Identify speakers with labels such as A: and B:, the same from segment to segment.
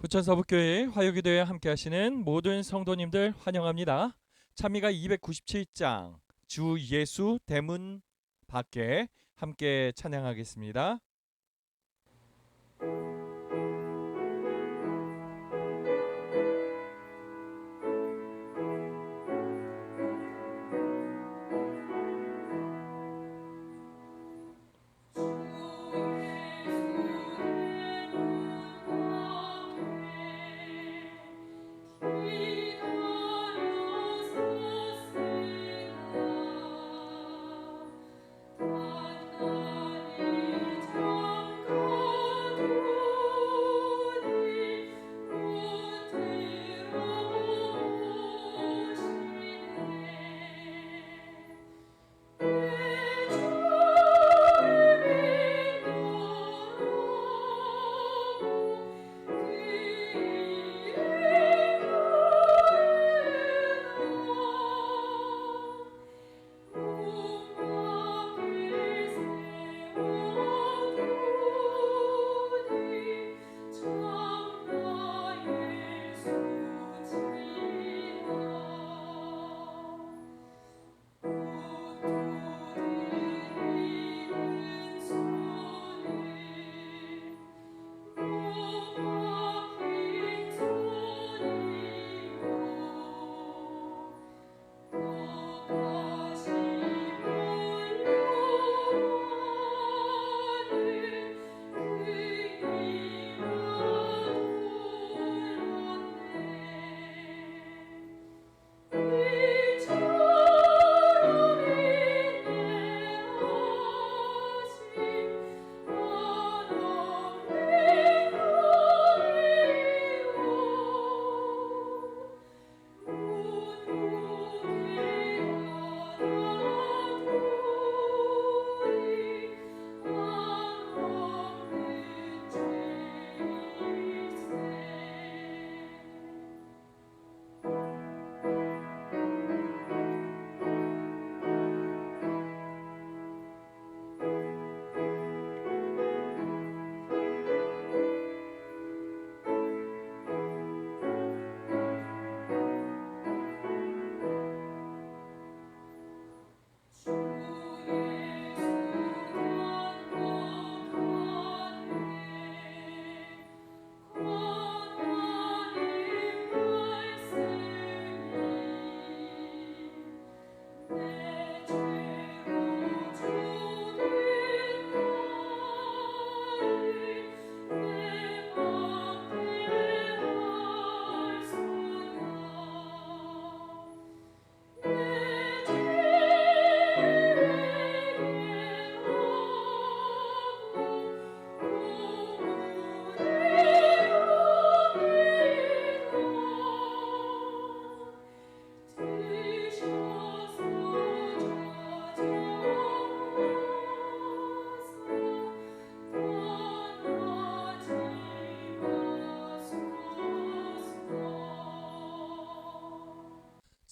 A: 부천서북교회 화요기도에 함께 하시는 모든 성도님들 환영합니다. 찬미가 297장 주 예수 대문 밖에 함께 찬양하겠습니다.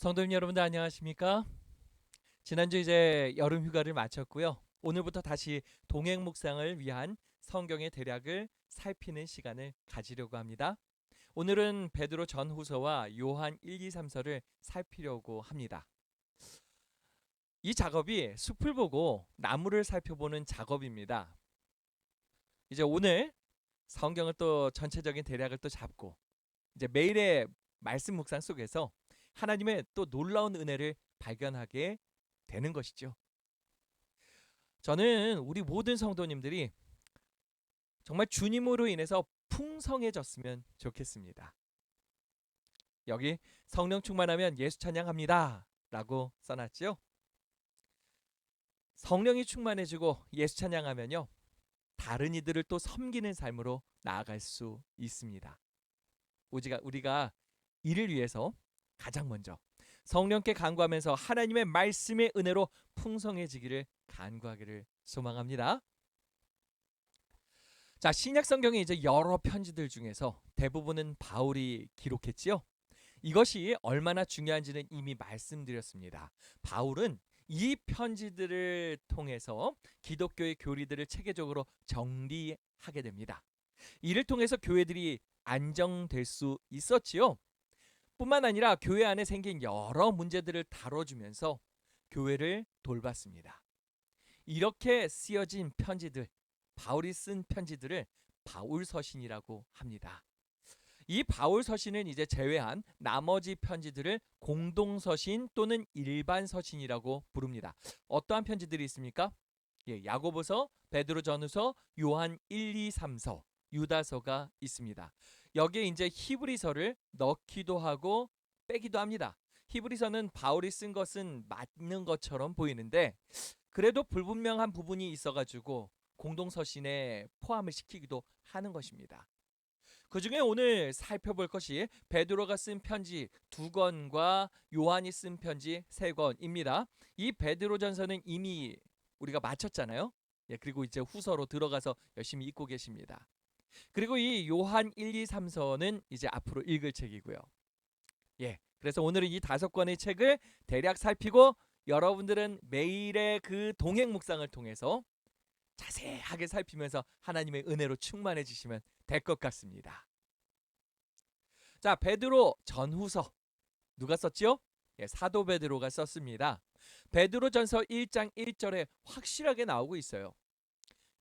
A: 성도님 여러분들 안녕하십니까? 지난주 이제 여름 휴가를 마쳤고요. 오늘부터 다시 동행 묵상을 위한 성경의 대략을 살피는 시간을 가지려고 합니다. 오늘은 베드로 전후서와 요한 1, 2, 3서를 살피려고 합니다. 이 작업이 숲을 보고 나무를 살펴보는 작업입니다. 이제 오늘 성경을 또 전체적인 대략을 또 잡고 이제 매일의 말씀 묵상 속에서 하나님의 또 놀라운 은혜를 발견하게 되는 것이죠. 저는 우리 모든 성도님들이 정말 주님으로 인해서 풍성해졌으면 좋겠습니다. 여기 성령 충만하면 예수 찬양합니다 라고 써놨죠. 성령이 충만해지고 예수 찬양하면요, 다른 이들을 또 섬기는 삶으로 나아갈 수 있습니다. 우리가 이를 위해서 가장 먼저 성령께 간구하면서 하나님의 말씀의 은혜로 풍성해지기를 간구하기를 소망합니다. 자, 신약 성경에 이제 여러 편지들 중에서 대부분은 바울이 기록했지요. 이것이 얼마나 중요한지는 이미 말씀드렸습니다. 바울은 이 편지들을 통해서 기독교의 교리들을 체계적으로 정리하게 됩니다. 이를 통해서 교회들이 안정될 수 있었지요. 뿐만 아니라 교회 안에 생긴 여러 문제들을 다뤄주면서 교회를 돌봤습니다. 이렇게 쓰여진 편지들, 바울이 쓴 편지들을 바울서신이라고 합니다. 이 바울서신은 이제 제외한 나머지 편지들을 공동서신 또는 일반서신이라고 부릅니다. 어떠한 편지들이 있습니까? 야고보서, 베드로전후서, 요한 1, 2, 3서, 유다서가 있습니다. 여기에 이제 히브리서를 넣기도 하고 빼기도 합니다. 히브리서는 바울이 쓴 것은 맞는 것처럼 보이는데 그래도 불분명한 부분이 있어가지고 공동서신에 포함을 시키기도 하는 것입니다. 그 중에 오늘 살펴볼 것이 베드로가 쓴 편지 2권과 요한이 쓴 편지 3권입니다. 이 베드로전서는 이미 우리가 마쳤잖아요. 그리고 이제 후서로 들어가서 열심히 읽고 계십니다. 그리고 이 요한 1, 2, 3서는 이제 앞으로 읽을 책이고요. 그래서 오늘은 이 5권의 책을 대략 살피고 여러분들은 매일의 그 동행 묵상을 통해서 자세하게 살피면서 하나님의 은혜로 충만해지시면 될 것 같습니다. 자, 베드로 전후서 누가 썼지요? 사도 베드로가 썼습니다. 베드로전서 1장 1절에 확실하게 나오고 있어요.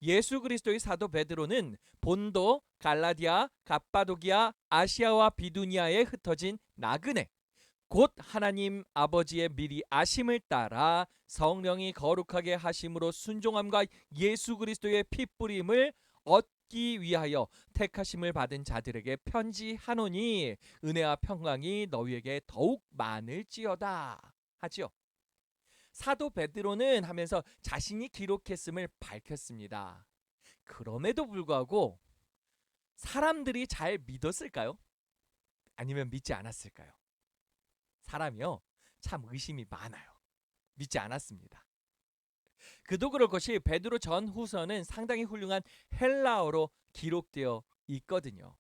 A: 예수 그리스도의 사도 베드로는 본도, 갈라디아, 갑바도기아, 아시아와 비두니아에 흩어진 나그네 곧 하나님 아버지의 미리 아심을 따라 성령이 거룩하게 하심으로 순종함과 예수 그리스도의 피 뿌림을 얻기 위하여 택하심을 받은 자들에게 편지하노니 은혜와 평강이 너희에게 더욱 많을지어다 하지요. 사도 베드로는 하면서 자신이 기록했음을 밝혔습니다. 그럼에도 불구하고 사람들이 잘 믿었을까요? 아니면 믿지 않았을까요? 사람이요, 참 의심이 많아요. 믿지 않았습니다. 그도 그럴 것이 베드로 전후서는 상당히 훌륭한 헬라어로 기록되어 있거든요.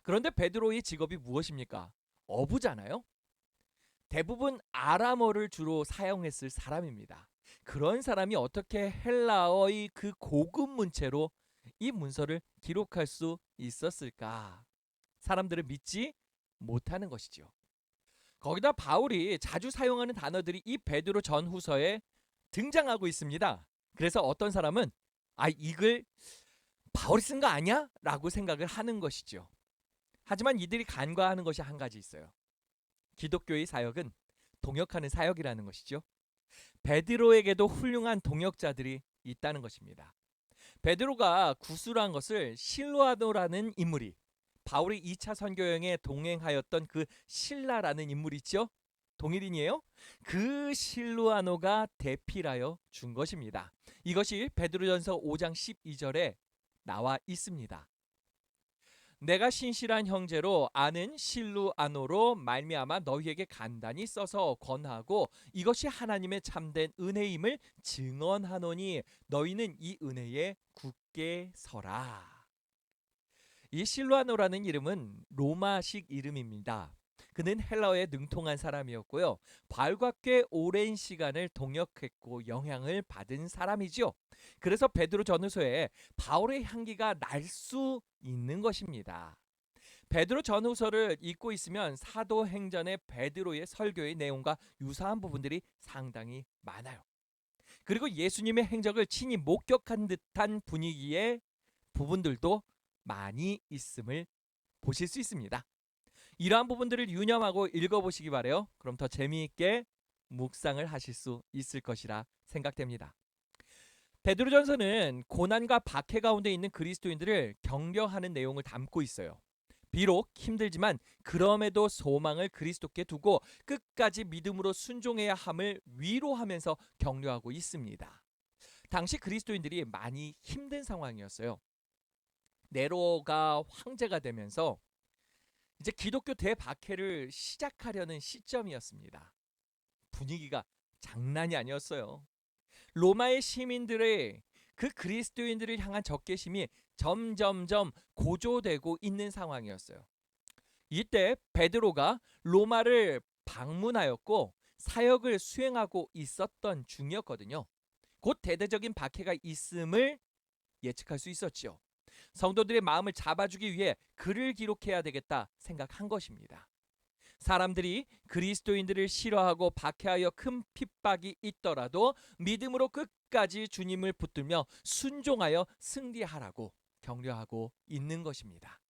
A: 그런데 베드로의 직업이 무엇입니까? 어부잖아요. 대부분 아람어를 주로 사용했을 사람입니다. 그런 사람이 어떻게 헬라어의 그 고급 문체로 이 문서를 기록할 수 있었을까? 사람들은 믿지 못하는 것이죠. 거기다 바울이 자주 사용하는 단어들이 이 베드로 전후서에 등장하고 있습니다. 그래서 어떤 사람은 이걸 바울이 쓴 거 아니야? 라고 생각을 하는 것이죠. 하지만 이들이 간과하는 것이 한 가지 있어요. 기독교의 사역은 동역하는 사역이라는 것이죠. 베드로에게도 훌륭한 동역자들이 있다는 것입니다. 베드로가 구술한 것을 실루아노라는 인물이 바울이 2차 선교 여행에 동행하였던 그 실라라는 인물이 있죠. 동일인이에요. 그 실루아노가 대필하여 준 것입니다. 이것이 베드로전서 5장 12절에 나와 있습니다. 내가 신실한 형제로 아는 실루아노로 말미암아 너희에게 간단히 써서 권하고 이것이 하나님의 참된 은혜임을 증언하노니 너희는 이 은혜에 굳게 서라. 이 실루아노라는 이름은 로마식 이름입니다. 그는 헬라어에 능통한 사람이었고요. 바울과 꽤 오랜 시간을 동역했고 영향을 받은 사람이죠. 그래서 베드로 전후서에 바울의 향기가 날 수 있는 것입니다. 베드로 전후서를 읽고 있으면 사도행전의 베드로의 설교의 내용과 유사한 부분들이 상당히 많아요. 그리고 예수님의 행적을 친히 목격한 듯한 분위기의 부분들도 많이 있음을 보실 수 있습니다. 이러한 부분들을 유념하고 읽어보시기 바래요. 그럼 더 재미있게 묵상을 하실 수 있을 것이라 생각됩니다. 베드로전서는 고난과 박해 가운데 있는 그리스도인들을 격려하는 내용을 담고 있어요. 비록 힘들지만 그럼에도 소망을 그리스도께 두고 끝까지 믿음으로 순종해야 함을 위로하면서 격려하고 있습니다. 당시 그리스도인들이 많이 힘든 상황이었어요. 네로가 황제가 되면서 이제 기독교 대박해를 시작하려는 시점이었습니다. 분위기가 장난이 아니었어요. 로마의 시민들의 그 그리스도인들을 향한 적개심이 점점점 고조되고 있는 상황이었어요. 이때 베드로가 로마를 방문하였고 사역을 수행하고 있었던 중이었거든요. 곧 대대적인 박해가 있음을 예측할 수 있었죠. 성도들의 마음을 잡아주기 위해 글을 기록해야 되겠다 생각한 것입니다. 사람들이 그리스도인들을 싫어하고 박해하여 큰 핍박이 있더라도 믿음으로 끝까지 주님을 붙들며 순종하여 승리하라고 격려하고 있는 것입니다.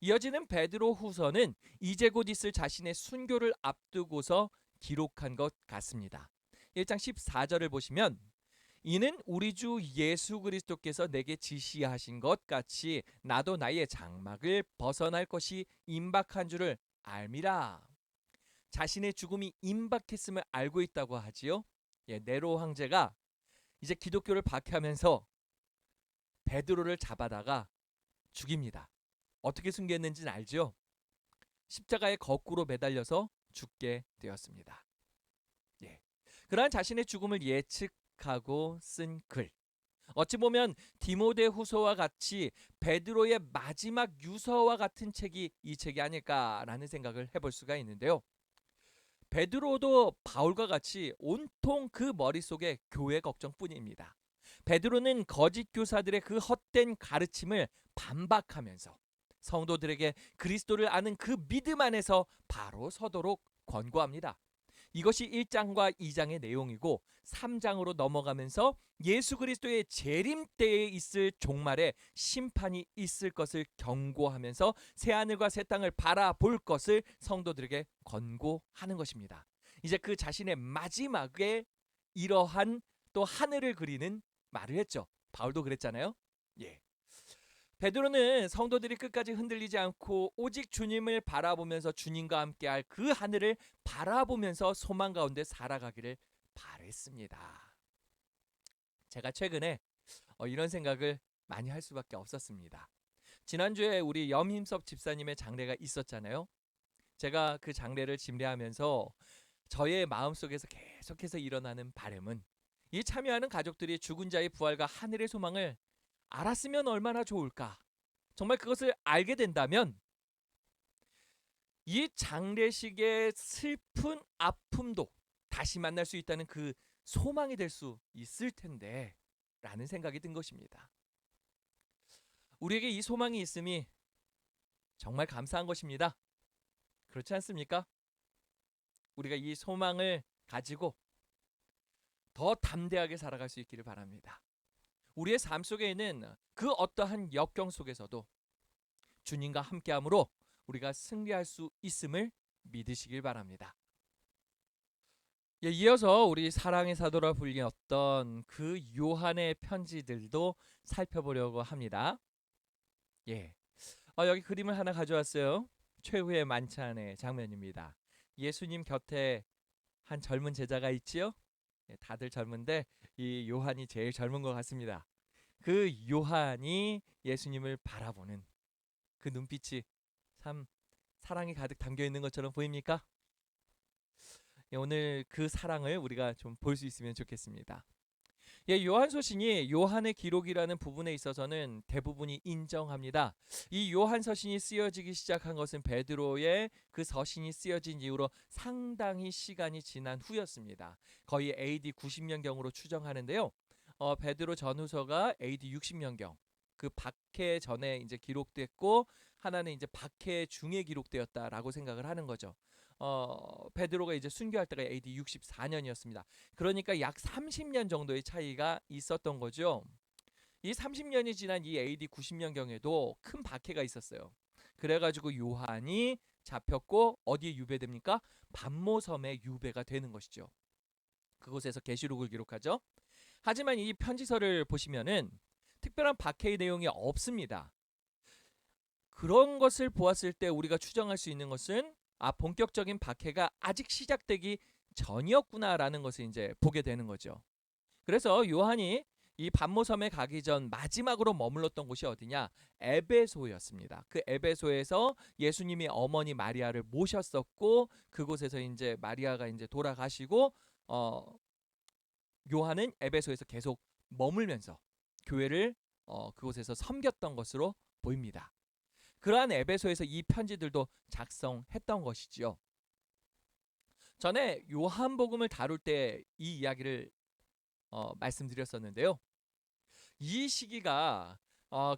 A: 이어지는 베드로 후서는 이제 곧 있을 자신의 순교를 앞두고서 기록한 것 같습니다. 1장 14절을 보시면 이는 우리 주 예수 그리스도께서 내게 지시하신 것 같이 나도 나의 장막을 벗어날 것이 임박한 줄을 알미라. 자신의 죽음이 임박했음을 알고 있다고 하지요. 네로 황제가 이제 기독교를 박해하면서 베드로를 잡아다가 죽입니다. 어떻게 숨겼는지는 알죠? 십자가에 거꾸로 매달려서 죽게 되었습니다. 그러한 자신의 죽음을 예측하고 쓴 글. 어찌 보면 디모데후서와 같이 베드로의 마지막 유서와 같은 책이 이 책이 아닐까라는 생각을 해볼 수가 있는데요. 베드로도 바울과 같이 온통 그 머릿속에 교회 걱정뿐입니다. 베드로는 거짓 교사들의 그 헛된 가르침을 반박하면서 성도들에게 그리스도를 아는 그 믿음 안에서 바로 서도록 권고합니다. 이것이 1장과 2장의 내용이고 3장으로 넘어가면서 예수 그리스도의 재림 때에 있을 종말에 심판이 있을 것을 경고하면서 새하늘과 새 땅을 바라볼 것을 성도들에게 권고하는 것입니다. 이제 그 자신의 마지막에 이러한 또 하늘을 그리는 말을 했죠. 바울도 그랬잖아요. 베드로는 성도들이 끝까지 흔들리지 않고 오직 주님을 바라보면서 주님과 함께할 그 하늘을 바라보면서 소망 가운데 살아가기를 바랬습니다. 제가 최근에 이런 생각을 많이 할 수밖에 없었습니다. 지난주에 우리 염힘섭 집사님의 장례가 있었잖아요. 제가 그 장례를 집례하면서 저의 마음속에서 계속해서 일어나는 바람은 이 참여하는 가족들이 죽은 자의 부활과 하늘의 소망을 알았으면 얼마나 좋을까. 정말 그것을 알게 된다면 이 장례식의 슬픈 아픔도 다시 만날 수 있다는 그 소망이 될 수 있을 텐데 라는 생각이 든 것입니다. 우리에게 이 소망이 있음이 정말 감사한 것입니다. 그렇지 않습니까? 우리가 이 소망을 가지고 더 담대하게 살아갈 수 있기를 바랍니다. 우리의 삶 속에는 그 어떠한 역경 속에서도 주님과 함께함으로 우리가 승리할 수 있음을 믿으시길 바랍니다. 이어서 우리 사랑의 사도라 불렸던 그 요한의 편지들도 살펴보려고 합니다. 여기 그림을 하나 가져왔어요. 최후의 만찬의 장면입니다. 예수님 곁에 한 젊은 제자가 있지요. 다들 젊은데 이 요한이 제일 젊은 것 같습니다. 그 요한이 예수님을 바라보는 그 눈빛이 참 사랑이 가득 담겨 있는 것처럼 보입니까? 오늘 그 사랑을 우리가 좀 볼 수 있으면 좋겠습니다. 요한서신이 요한의 기록이라는 부분에 있어서는 대부분이 인정합니다. 이 요한서신이 쓰여지기 시작한 것은 베드로의 그 서신이 쓰여진 이후로 상당히 시간이 지난 후였습니다. 거의 AD 90년경으로 추정하는데요. 베드로 전후서가 AD 60년경 그 박해 전에 이제 기록됐고 하나는 이제 박해 중에 기록되었다라고 생각을 하는 거죠. 베드로가 이제 순교할 때가 AD 64년이었습니다. 그러니까 약 30년 정도의 차이가 있었던 거죠. 이 30년이 지난 이 AD 90년경에도 큰 박해가 있었어요. 그래가지고 요한이 잡혔고 어디에 유배됩니까? pat모섬에 유배가 되는 것이죠. 그곳에서 계시록을 기록하죠. 하지만 이 편지서를 보시면은 특별한 박해의 내용이 없습니다. 그런 것을 보았을 때 우리가 추정할 수 있는 것은 본격적인 박해가 아직 시작되기 전이었구나라는 것을 이제 보게 되는 거죠. 그래서 요한이 이 pat모섬에 가기 전 마지막으로 머물렀던 곳이 어디냐? 에베소였습니다. 그 에베소에서 예수님이 어머니 마리아를 모셨었고 그곳에서 이제 마리아가 이제 돌아가시고 요한은 에베소에서 계속 머물면서 교회를 그곳에서 섬겼던 것으로 보입니다. 그러한 에베소에서 이 편지들도 작성했던 것이지요. 전에 요한복음을 다룰 때 이 이야기를 말씀드렸었는데요. 이 시기가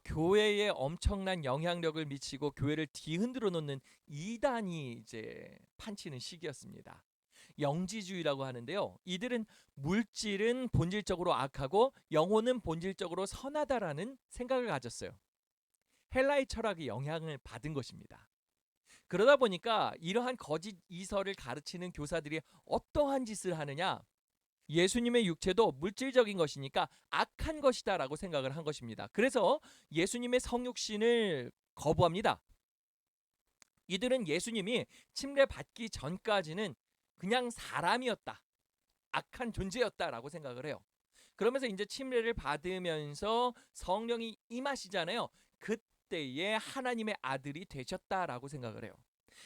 A: 교회에 엄청난 영향력을 미치고 교회를 뒤흔들어 놓는 이단이 이제 판치는 시기였습니다. 영지주의라고 하는데요. 이들은 물질은 본질적으로 악하고 영혼은 본질적으로 선하다라는 생각을 가졌어요. 헬라의 철학이 영향을 받은 것입니다. 그러다 보니까 이러한 거짓 이설을 가르치는 교사들이 어떠한 짓을 하느냐? 예수님의 육체도 물질적인 것이니까 악한 것이다라고 생각을 한 것입니다. 그래서 예수님의 성육신을 거부합니다. 이들은 예수님이 침례받기 전까지는 그냥 사람이었다. 악한 존재였다라고 생각을 해요. 그러면서 이제 침례를 받으면서 성령이 임하시잖아요. 그때에 하나님의 아들이 되셨다라고 생각을 해요.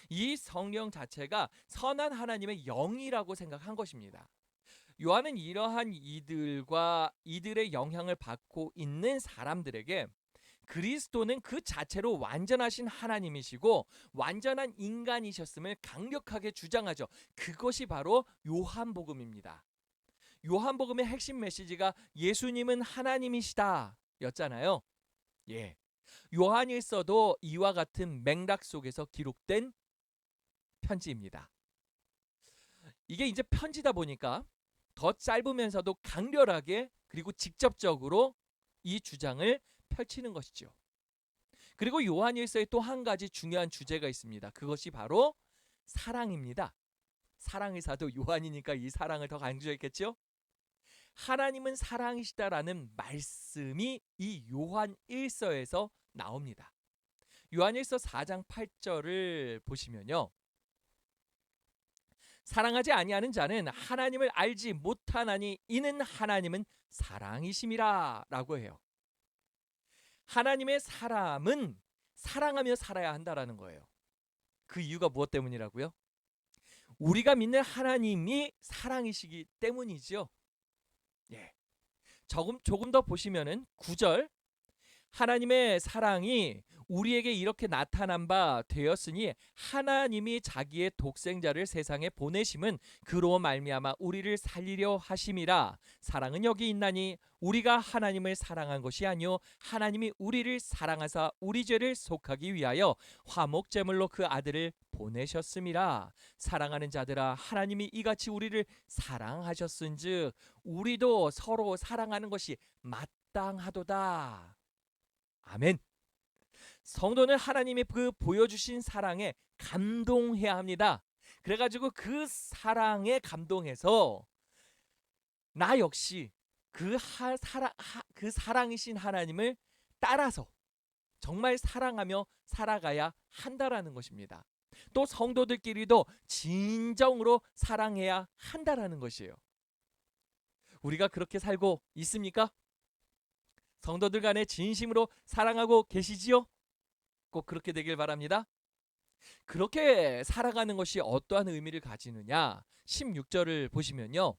A: 이 성령 자체가 선한 하나님의 영이라고 생각한 것입니다. 요한은 이러한 이들의 영향을 받고 있는 사람들에게 그리스도는 그 자체로 완전하신 하나님이시고 완전한 인간이셨음을 강력하게 주장하죠. 그것이 바로 요한복음입니다. 요한복음의 핵심 메시지가 예수님은 하나님이시다 였잖아요. 예. 요한일서도 이와 같은 맥락 속에서 기록된 편지입니다. 이게 이제 편지다 보니까 더 짧으면서도 강렬하게 그리고 직접적으로 이 주장을 펼치는 것이죠. 그리고 요한일서에 또 한 가지 중요한 주제가 있습니다. 그것이 바로 사랑입니다. 사랑의 사도 요한이니까 이 사랑을 더 강조했겠죠? 하나님은 사랑이시다라는 말씀이 이 요한일서에서 나옵니다. 요한일서 4장 8절을 보시면요. 사랑하지 아니하는 자는 하나님을 알지 못하나니 이는 하나님은 사랑이심이라 라고 해요. 하나님의 사람은 사랑하며 살아야 한다라는 거예요. 그 이유가 무엇 때문이라고요? 우리가 믿는 하나님이 사랑이시기 때문이죠. 예. 조금 더 보시면은 9절 하나님의 사랑이 우리에게 이렇게 나타난 바 되었으니 하나님이 자기의 독생자를 세상에 보내심은 그로 말미암아 우리를 살리려 하심이라. 사랑은 여기 있나니 우리가 하나님을 사랑한 것이 아니요 하나님이 우리를 사랑하사 우리 죄를 속하기 위하여 화목 제물로 그 아들을 보내셨음이라. 사랑하는 자들아 하나님이 이같이 우리를 사랑하셨은즉 우리도 서로 사랑하는 것이 마땅하도다. 아멘. 성도는 하나님이 그 보여주신 사랑에 감동해야 합니다. 그래가지고 그 사랑에 감동해서 나 역시 그 사랑이신 하나님을 따라서 정말 사랑하며 살아가야 한다라는 것입니다. 또 성도들끼리도 진정으로 사랑해야 한다라는 것이에요. 우리가 그렇게 살고 있습니까? 성도들 간에 진심으로 사랑하고 계시지요? 꼭 그렇게 되길 바랍니다. 그렇게 살아가는 것이 어떠한 의미를 가지느냐? 16절을 보시면요.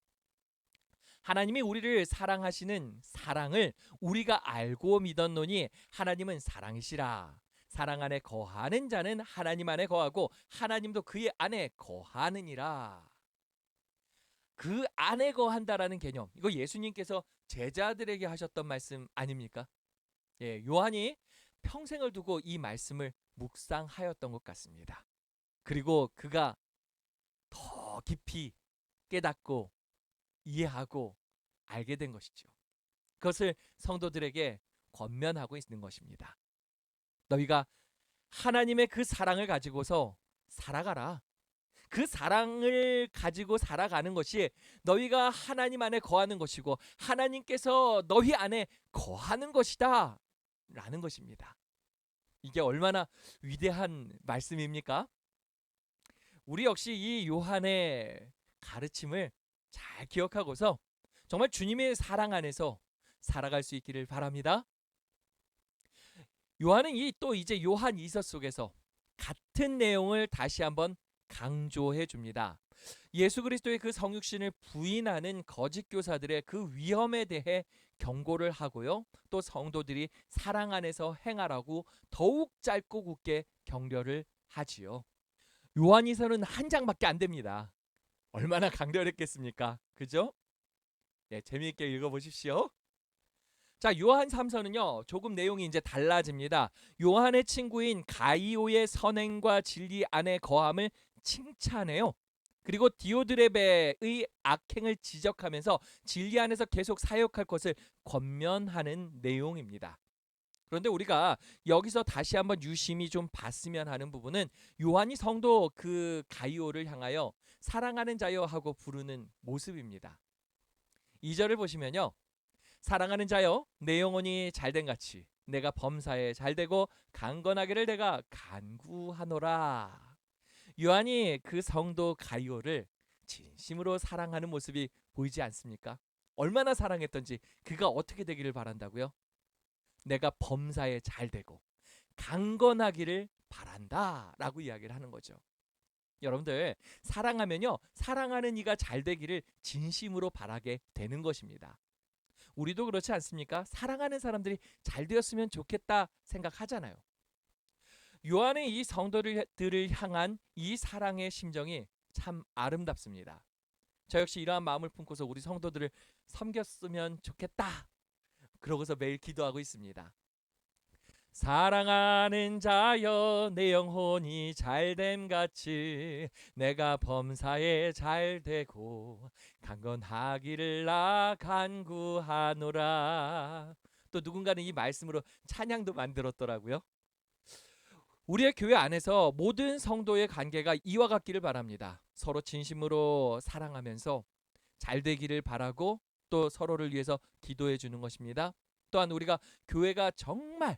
A: 하나님이 우리를 사랑하시는 사랑을 우리가 알고 믿었노니 하나님은 사랑이시라. 사랑 안에 거하는 자는 하나님 안에 거하고 하나님도 그의 안에 거하느니라. 그 안에 거한다라는 개념. 이거 예수님께서 제자들에게 하셨던 말씀 아닙니까? 예, 요한이 평생을 두고 이 말씀을 묵상하였던 것 같습니다. 그리고 그가 더 깊이 깨닫고 이해하고 알게 된 것이죠. 그것을 성도들에게 권면하고 있는 것입니다. 너희가 하나님의 그 사랑을 가지고서 살아가라. 그 사랑을 가지고 살아가는 것이 너희가 하나님 안에 거하는 것이고 하나님께서 너희 안에 거하는 것이다 라는 것입니다. 이게 얼마나 위대한 말씀입니까? 우리 역시 이 요한의 가르침을 잘 기억하고서 정말 주님의 사랑 안에서 살아갈 수 있기를 바랍니다. 요한은 또 이제 요한 이서 속에서 같은 내용을 다시 한번 강조해 줍니다. 예수 그리스도의 그 성육신을 부인하는 거짓 교사들의 그 위험에 대해 경고를 하고요. 또 성도들이 사랑 안에서 행하라고 더욱 짧고 굵게 격려를 하지요. 요한이서는 한 장밖에 안 됩니다. 얼마나 강렬했겠습니까? 그죠? 예, 재미있게 읽어보십시오. 자, 요한 3서는요. 조금 내용이 이제 달라집니다. 요한의 친구인 가이오의 선행과 진리 안에 거함을 칭찬해요. 그리고 디오드레베의 악행을 지적하면서 진리 안에서 계속 사역할 것을 권면하는 내용입니다. 그런데 우리가 여기서 다시 한번 유심히 좀 봤으면 하는 부분은 요한이 성도 그 가이오를 향하여 사랑하는 자여 하고 부르는 모습입니다. 2절을 보시면요. 사랑하는 자여 내 영혼이 잘된 같이 내가 범사에 잘되고 강건하기를 내가 간구하노라. 요한이 그 성도 가이오를 진심으로 사랑하는 모습이 보이지 않습니까? 얼마나 사랑했던지 그가 어떻게 되기를 바란다고요? 내가 범사에 잘되고 강건하기를 바란다라고 이야기를 하는 거죠. 여러분들 사랑하면요. 사랑하는 이가 잘되기를 진심으로 바라게 되는 것입니다. 우리도 그렇지 않습니까? 사랑하는 사람들이 잘 되었으면 좋겠다 생각하잖아요. 요한의 이 성도들을 향한 이 사랑의 심정이 참 아름답습니다. 저 역시 이러한 마음을 품고서 우리 성도들을 섬겼으면 좋겠다. 그러고서 매일 기도하고 있습니다. 사랑하는 자여 내 영혼이 잘됨 같이 내가 범사에 잘되고 강건하기를 나 간구하노라. 또 누군가는 이 말씀으로 찬양도 만들었더라고요. 우리의 교회 안에서 모든 성도의 관계가 이와 같기를 바랍니다. 서로 진심으로 사랑하면서 잘되기를 바라고 또 서로를 위해서 기도해 주는 것입니다. 또한 우리가 교회가 정말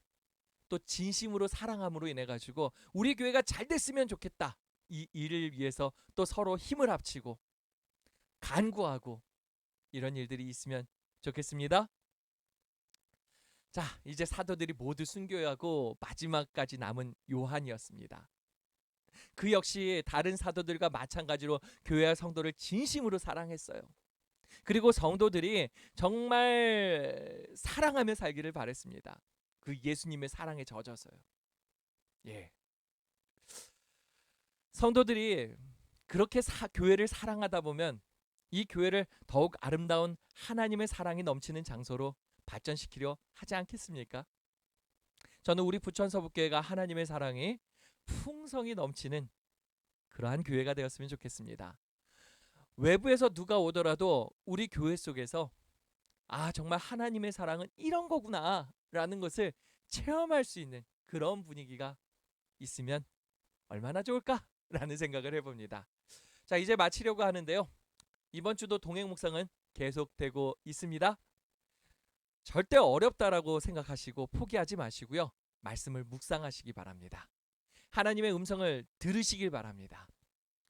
A: 또 진심으로 사랑함으로 인해 가지고 우리 교회가 잘 됐으면 좋겠다. 이 일을 위해서 또 서로 힘을 합치고 간구하고 이런 일들이 있으면 좋겠습니다. 자, 이제 사도들이 모두 순교하고 마지막까지 남은 요한이었습니다. 그 역시 다른 사도들과 마찬가지로 교회와 성도를 진심으로 사랑했어요. 그리고 성도들이 정말 사랑하며 살기를 바랬습니다. 그 예수님의 사랑에 젖어서요. 예. 성도들이 그렇게 교회를 사랑하다 보면 이 교회를 더욱 아름다운 하나님의 사랑이 넘치는 장소로 발전시키려 하지 않겠습니까? 저는 우리 부천서북교회가 하나님의 사랑이 풍성이 넘치는 그러한 교회가 되었으면 좋겠습니다. 외부에서 누가 오더라도 우리 교회 속에서 정말 하나님의 사랑은 이런 거구나 라는 것을 체험할 수 있는 그런 분위기가 있으면 얼마나 좋을까 라는 생각을 해봅니다. 자, 이제 마치려고 하는데요. 이번 주도 동행 묵상은 계속되고 있습니다. 절대 어렵다라고 생각하시고 포기하지 마시고요. 말씀을 묵상하시기 바랍니다. 하나님의 음성을 들으시길 바랍니다.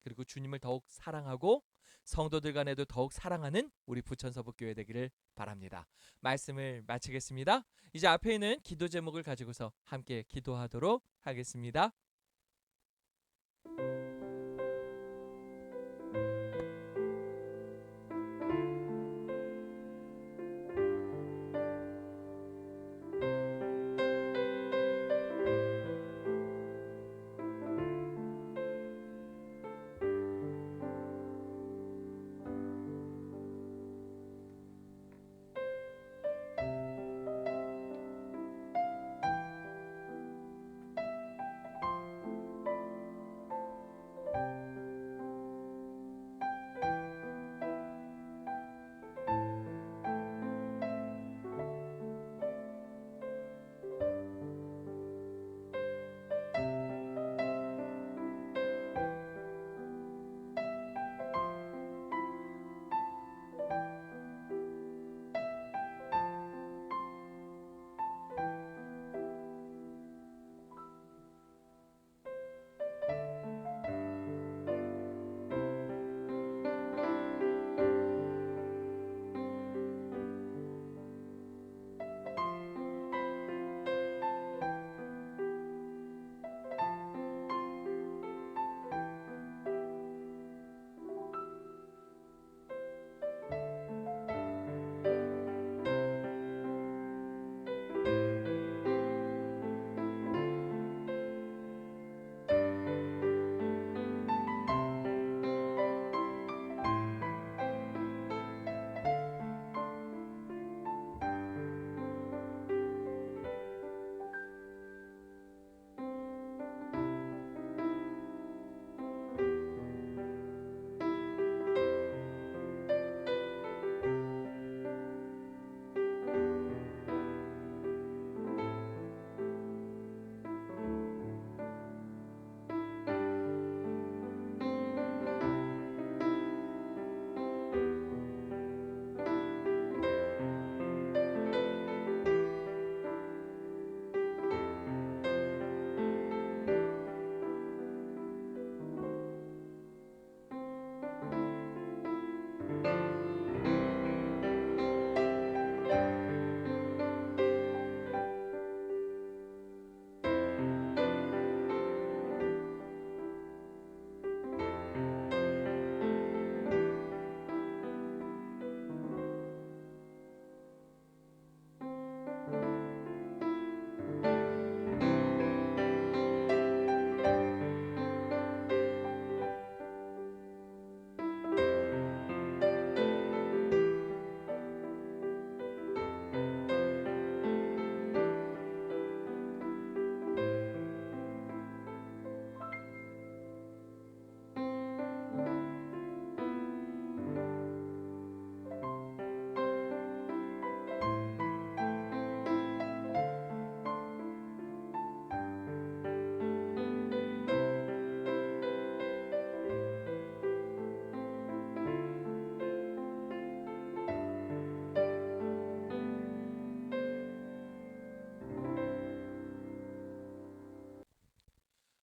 A: 그리고 주님을 더욱 사랑하고 성도들 간에도 더욱 사랑하는 우리 부천서북교회 되기를 바랍니다. 말씀을 마치겠습니다. 이제 앞에 있는 기도 제목을 가지고서 함께 기도하도록 하겠습니다.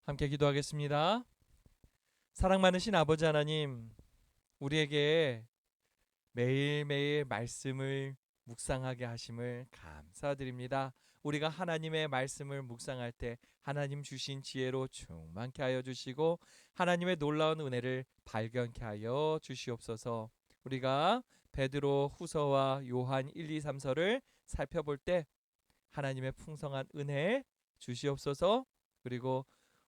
A: 함께 기도하겠습니다. 사랑 많으신 아버지 하나님, 우리에게 매일매일 말씀을 묵상하게 하심을 감사드립니다. 우리가 하나님의 말씀을 묵상할 때 하나님 주신 지혜로 충만케 하여 주시고 하나님의 놀라운 은혜를 발견케 하여 주시옵소서. 우리가 베드로 후서와 요한 1, 2, 3서를 살펴볼 때 하나님의 풍성한 은혜 주시옵소서. 그리고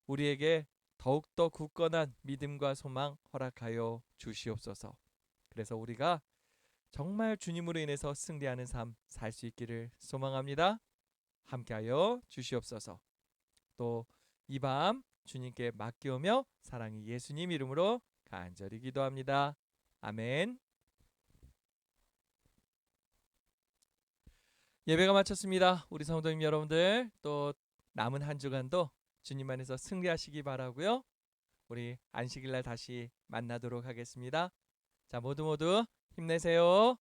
A: 우리에게 더욱더 굳건한 믿음과 소망 허락하여 주시옵소서. 그래서 우리가 정말 주님으로 인해서 승리하는 삶 살 수 있기를 소망합니다. 함께하여 주시옵소서. 또 이 밤 주님께 맡기오며 사랑의 예수님 이름으로 간절히 기도합니다. 아멘. 예배가 마쳤습니다. 우리 성도님 여러분들, 또 남은 한 주간도 주님 안에서 승리하시기 바라고요. 우리 안식일날 다시 만나도록 하겠습니다. 자, 모두 힘내세요.